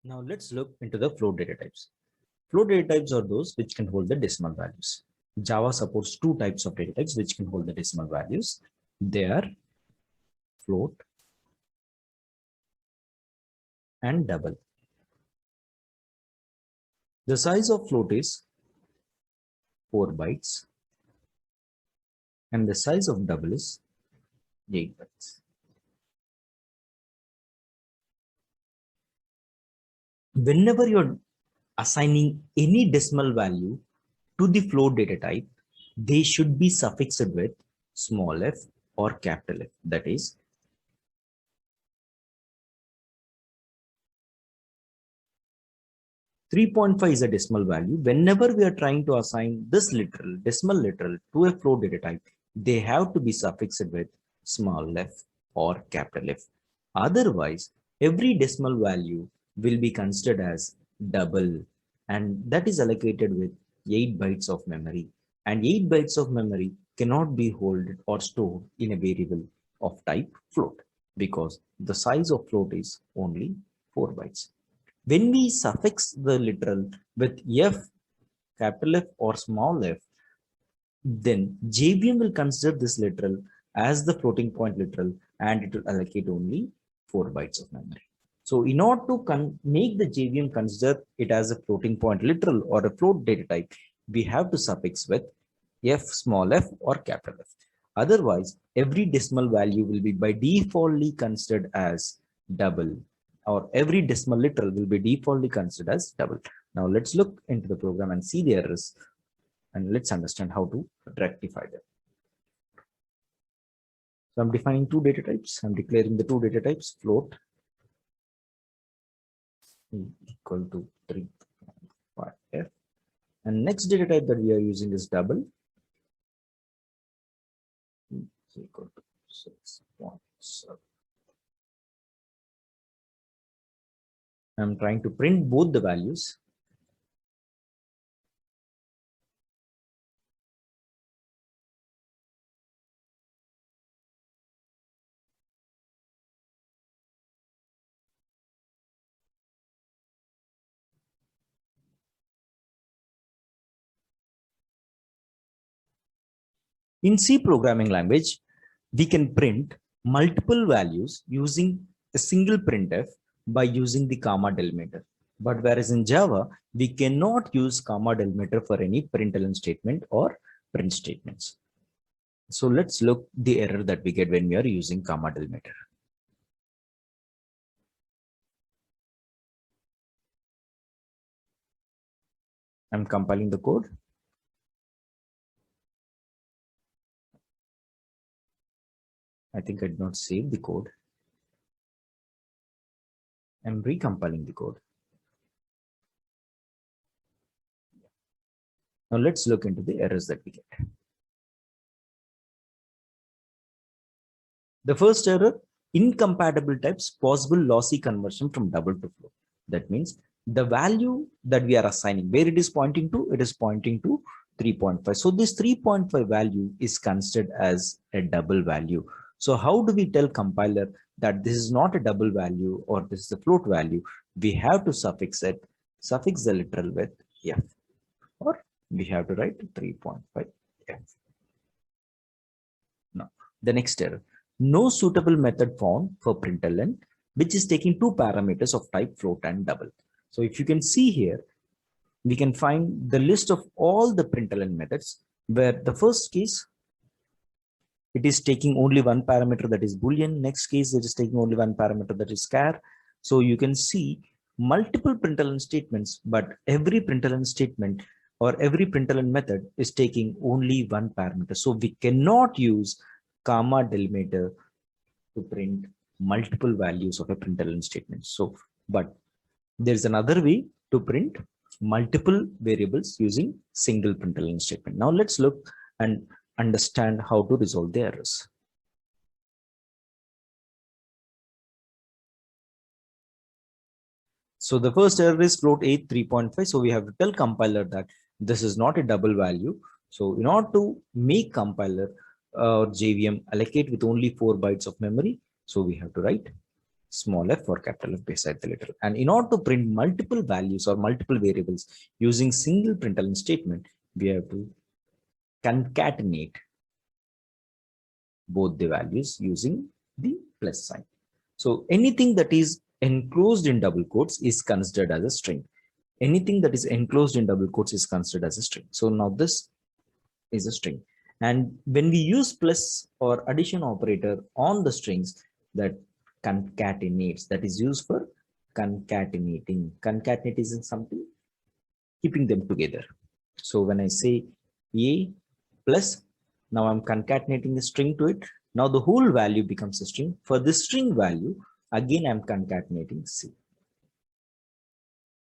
Now let's look into the float data types. Float data types are those which can hold the decimal values. Java supports two types of data types which can hold the decimal values. They are float and double. The size of float is 4 bytes and the size of double is 8 bytes. Whenever you're assigning any decimal value to the float data type, they should be suffixed with small f or capital F. That is, 3.5 is a decimal value. Whenever we are trying to assign this decimal literal to a float data type, they have to be suffixed with small f or capital F. Otherwise, every decimal value will be considered as double, and that is allocated with 8 bytes of memory. And 8 bytes of memory cannot be held or stored in a variable of type float because the size of float is only 4 bytes. When we suffix the literal with f, capital F or small f, then JVM will consider this literal as the floating point literal and it will allocate only 4 bytes of memory. So in order to make the JVM consider it as a floating point literal or a float data type, we have to suffix with f, small f or capital F. Otherwise, every decimal value will be by defaultly considered as double, or every decimal literal will be defaultly considered as double. Now let's look into the program and see the errors and let's understand how to rectify them. So I'm defining two data types. I'm declaring the two data types, float equal to 3.5f, and next data type that we are using is double equal to 6.7. I'm trying to print both the values. In C programming language, we can print multiple values using a single printf by using the comma delimiter. But whereas in Java, we cannot use comma delimiter for any println statement or print statements. So let's look the error that we get when we are using comma delimiter. I'm compiling the code. I think I did not save the code. I'm recompiling the code. Now let's look into the errors that we get. The first error, incompatible types, possible lossy conversion from double to float. That means the value that we are assigning, where it is pointing to 3.5. So this 3.5 value is considered as a double value. So how do we tell compiler that this is not a double value or this is a float value? We have to suffix the literal with f, or we have to write 3.5 f. Now, the next error, no suitable method found for println, which is taking two parameters of type float and double. So if you can see here, we can find the list of all the println methods, where the first case, it is taking only one parameter, that is boolean. Next case, it is taking only one parameter, that is char. So you can see multiple println statements, but every println statement or every println method is taking only one parameter. So we cannot use comma delimiter to print multiple values of a println statement. So, but there's another way to print multiple variables using single println statement. Now let's look and understand how to resolve the errors. So the first error is float 8 3.5. So we have to tell compiler that this is not a double value. So in order to make compiler JVM allocate with only 4 bytes of memory, so we have to write small f or capital F beside the literal. And in order to print multiple values or multiple variables using single println statement, we have to concatenate both the values using the plus sign. So anything that is enclosed in double quotes is considered as a string. Anything that is enclosed in double quotes is considered as a string. So now this is a string. And when we use plus or addition operator on the strings, that concatenates, that is used for concatenating. Concatenate is something keeping them together. So when I say a plus, now I'm concatenating the string to it. Now the whole value becomes a string. For this string value, again I'm concatenating c.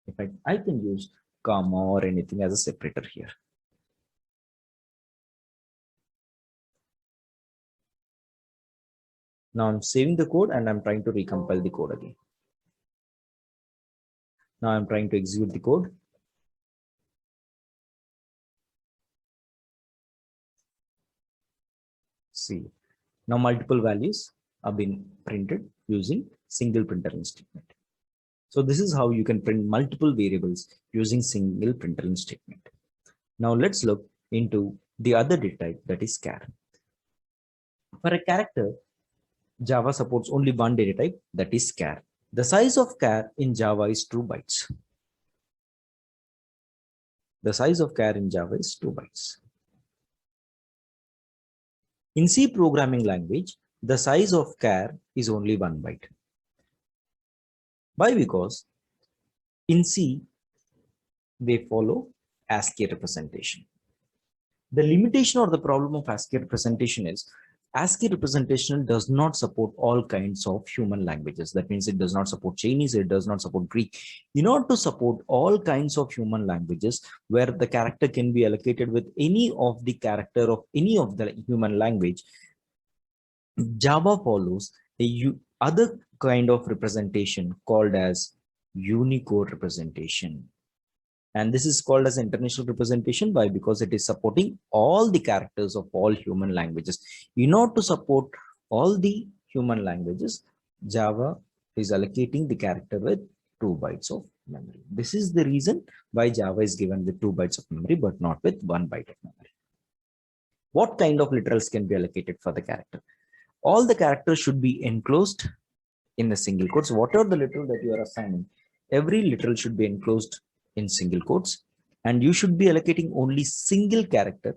In fact, I can use comma or anything as a separator here. Now I'm saving the code and I'm trying to recompile the code again. Now I'm trying to execute the code. See, now multiple values have been printed using single println statement. So this is how you can print multiple variables using single println statement. Now let's look into the other data type, that is char. For a character, Java supports only one data type, that is char. The size of char in Java is 2 bytes. The size of char in Java is 2 bytes. In C programming language, the size of char is only 1 byte. Why? Because in C, they follow ASCII representation. The limitation or the problem of ASCII representation is ASCII representation does not support all kinds of human languages. That means it does not support Chinese, it does not support Greek. In order to support all kinds of human languages where the character can be allocated with any of the character of any of the human language, Java follows a other kind of representation called as Unicode representation. And this is called as international representation. Why? Because it is supporting all the characters of all human languages. In order to support all the human languages, Java is allocating the character with 2 bytes of memory. This is the reason why Java is given with 2 bytes of memory, but not with 1 byte of memory. What kind of literals can be allocated for the character? All the characters should be enclosed in the single quotes. Whatever the literal that you are assigning, every literal should be enclosed in single quotes, and you should be allocating only single character.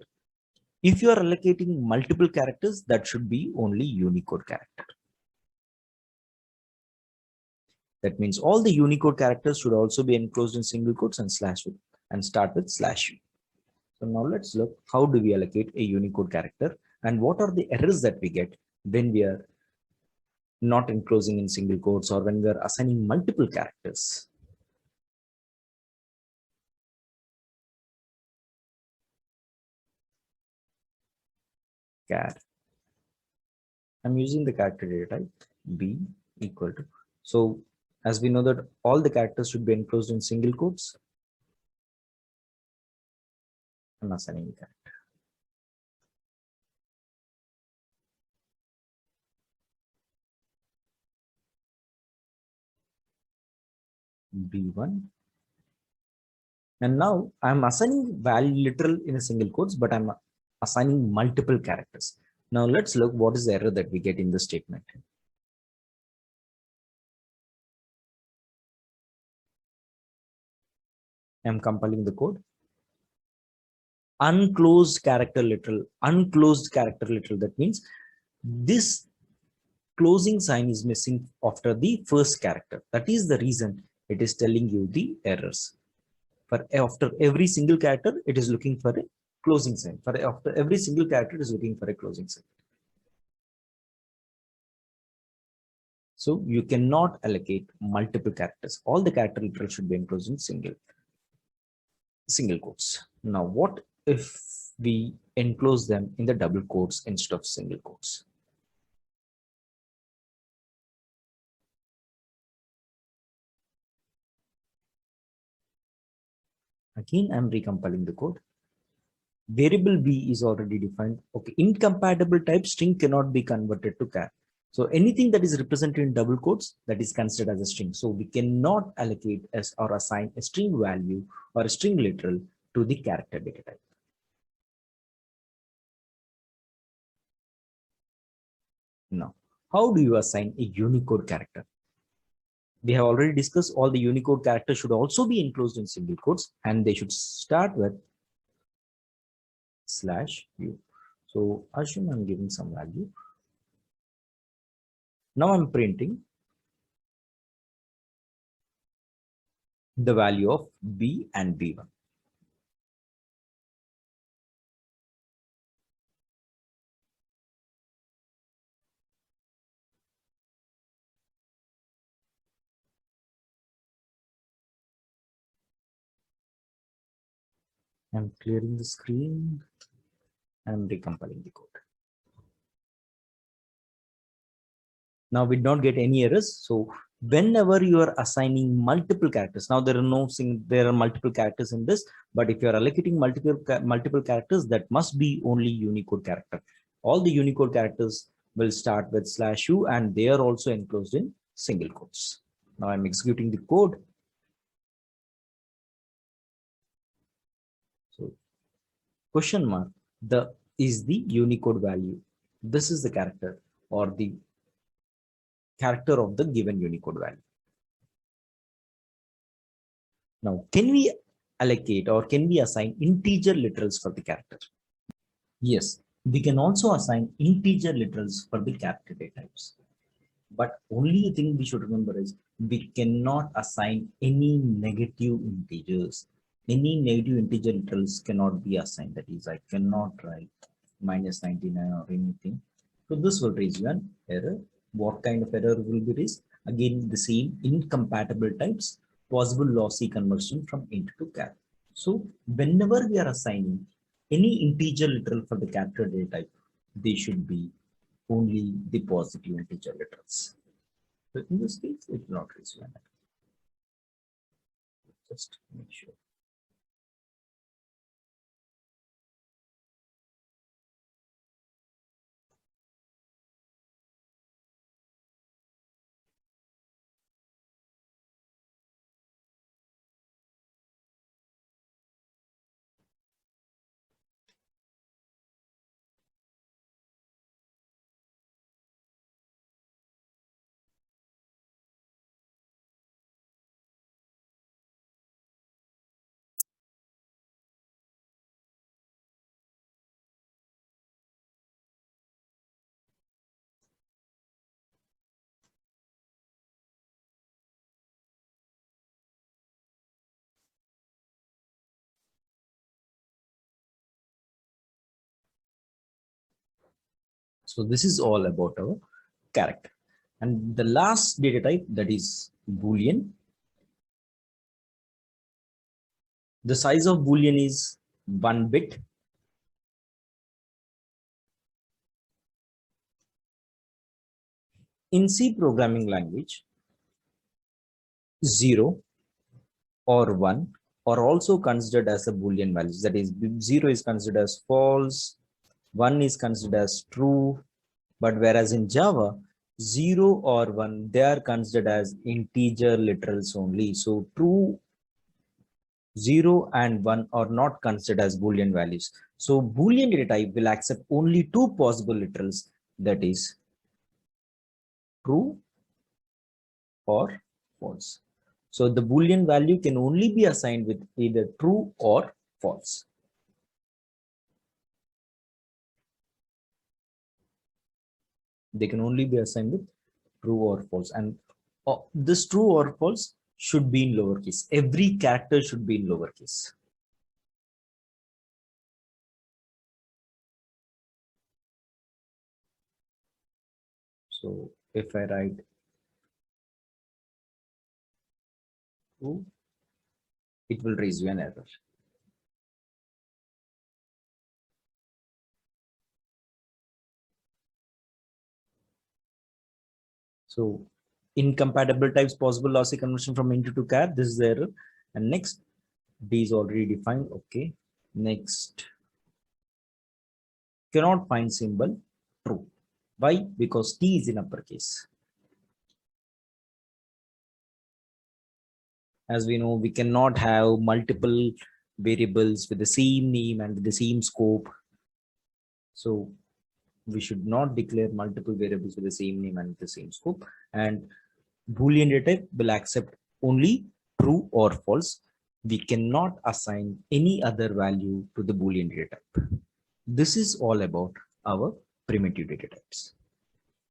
If you are allocating multiple characters, that should be only Unicode character. That means all the Unicode characters should also be enclosed in single quotes and /u and start with /u. So now let's look how do we allocate a Unicode character and what are the errors that we get when we are not enclosing in single quotes or when we are assigning multiple characters. Char. I'm using the character data type b equal to. So as we know that all the characters should be enclosed in single quotes, I'm assigning the character. B1. And now I'm assigning value literal in a single quotes, but I'm assigning multiple characters. Now let's look what is the error that we get in the statement. I'm compiling the code. Unclosed character literal, unclosed character literal. That means this closing sign is missing after the first character. That is the reason it is telling you the errors. For after every single character, it is looking for a closing sign. For after every single character, it is looking for a closing sign. So you cannot allocate multiple characters. All the character literal should be enclosed in single quotes. Now, what if we enclose them in the double quotes instead of single quotes? Again, I'm recompiling the code. Variable b is already defined. Okay, incompatible type string cannot be converted to char. So anything that is represented in double quotes, that is considered as a string. So we cannot allocate as or assign a string value or a string literal to the character data type. Now, how do you assign a Unicode character? We have already discussed all the Unicode characters should also be enclosed in single quotes, and they should start with /u. So assume I'm giving some value. Now I'm printing the value of B and B1. I'm clearing the screen. I'm recompiling the code. Now we don't get any errors. So whenever you are assigning multiple characters, now there are multiple characters in this, but if you are allocating multiple characters, that must be only Unicode character. All the Unicode characters will start with /u, and they are also enclosed in single quotes. Now I'm executing the code. So question mark, is the Unicode value. This is the character or the character of the given Unicode value. Now, can we allocate or can we assign integer literals for the character? Yes, we can also assign integer literals for the character data types. But only thing we should remember is we cannot assign any negative integers. Any negative integer literals cannot be assigned. That is, I cannot write -99 or anything. So this will raise you an error. What kind of error will be raised? Again, the same incompatible types, possible lossy conversion from int to char. So whenever we are assigning any integer literal for the character data type, they should be only the positive integer literals. So in this case, it will not raise you an error. Just make sure. So this is all about our character. And the last data type, that is Boolean. The size of Boolean is 1 bit. In C programming language, 0 or 1 are also considered as a Boolean values. That is, 0 is considered as false, 1 is considered as true, but whereas in Java, 0 or 1, they are considered as integer literals only. So true, 0 and 1 are not considered as Boolean values. So Boolean data type will accept only two possible literals, that is true or false. So the Boolean value can only be assigned with either true or false. They can only be assigned with true or false. And this true or false should be in lowercase. Every character should be in lowercase. So if I write true, it will raise you an error. So incompatible types, possible lossy conversion from int to char, this is the error. And next, D is already defined. Okay. Next, cannot find symbol, true. Why? Because T is in uppercase. As we know, we cannot have multiple variables with the same name and with the same scope. So we should not declare multiple variables with the same name and the same scope. And Boolean data type will accept only true or false. We cannot assign any other value to the Boolean data type. This is all about our primitive data types.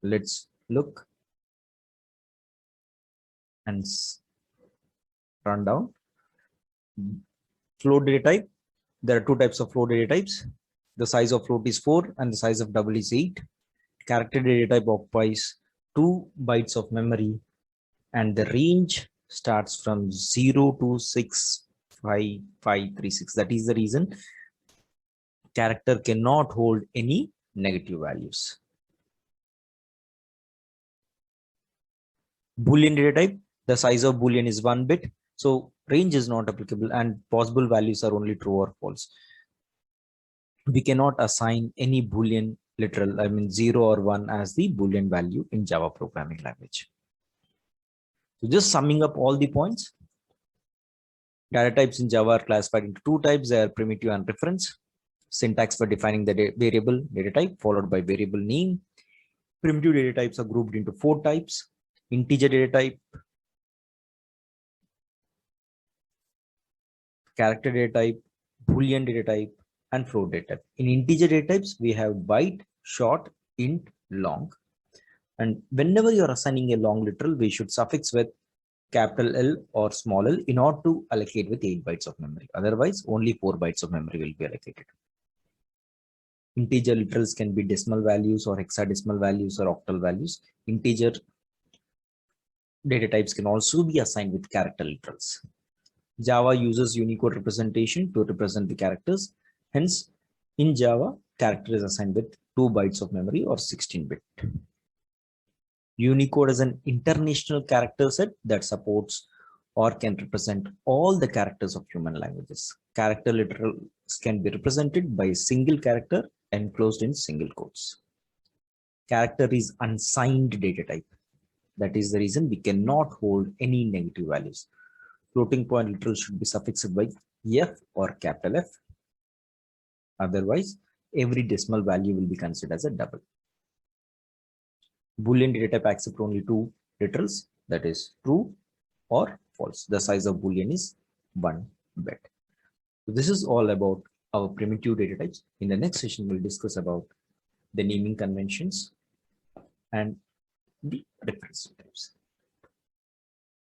Let's look and run down. Float data type. There are two types of float data types. The size of float is 4 and the size of double is 8. Character data type occupies 2 bytes of memory and the range starts from 0 to 65536. That is the reason character cannot hold any negative values. Boolean data type, the size of Boolean is 1 bit. So range is not applicable and possible values are only true or false. We cannot assign any Boolean literal, I mean 0 or 1 as the Boolean value in Java programming language. So just summing up all the points, data types in Java are classified into two types. They are primitive and reference. Syntax for defining the variable data type followed by variable name. Primitive data types are grouped into 4 types: integer data type, character data type, Boolean data type, and float data type. In integer data types, we have byte, short, int, long. And whenever you're assigning a long literal, we should suffix with capital L or small l in order to allocate with 8 bytes of memory. Otherwise, only 4 bytes of memory will be allocated. Integer literals can be decimal values or hexadecimal values or octal values. Integer data types can also be assigned with character literals. Java uses Unicode representation to represent the characters. Hence, in Java, character is assigned with 2 bytes of memory or 16-bit. Unicode is an international character set that supports or can represent all the characters of human languages. Character literals can be represented by a single character enclosed in single quotes. Character is unsigned data type. That is the reason we cannot hold any negative values. Floating point literal should be suffixed by F or capital F. Otherwise, every decimal value will be considered as a double. Boolean data type accepts only 2 literals, that is true or false. The size of Boolean is 1 bit. So this is all about our primitive data types. In the next session, we'll discuss about the naming conventions and the reference types.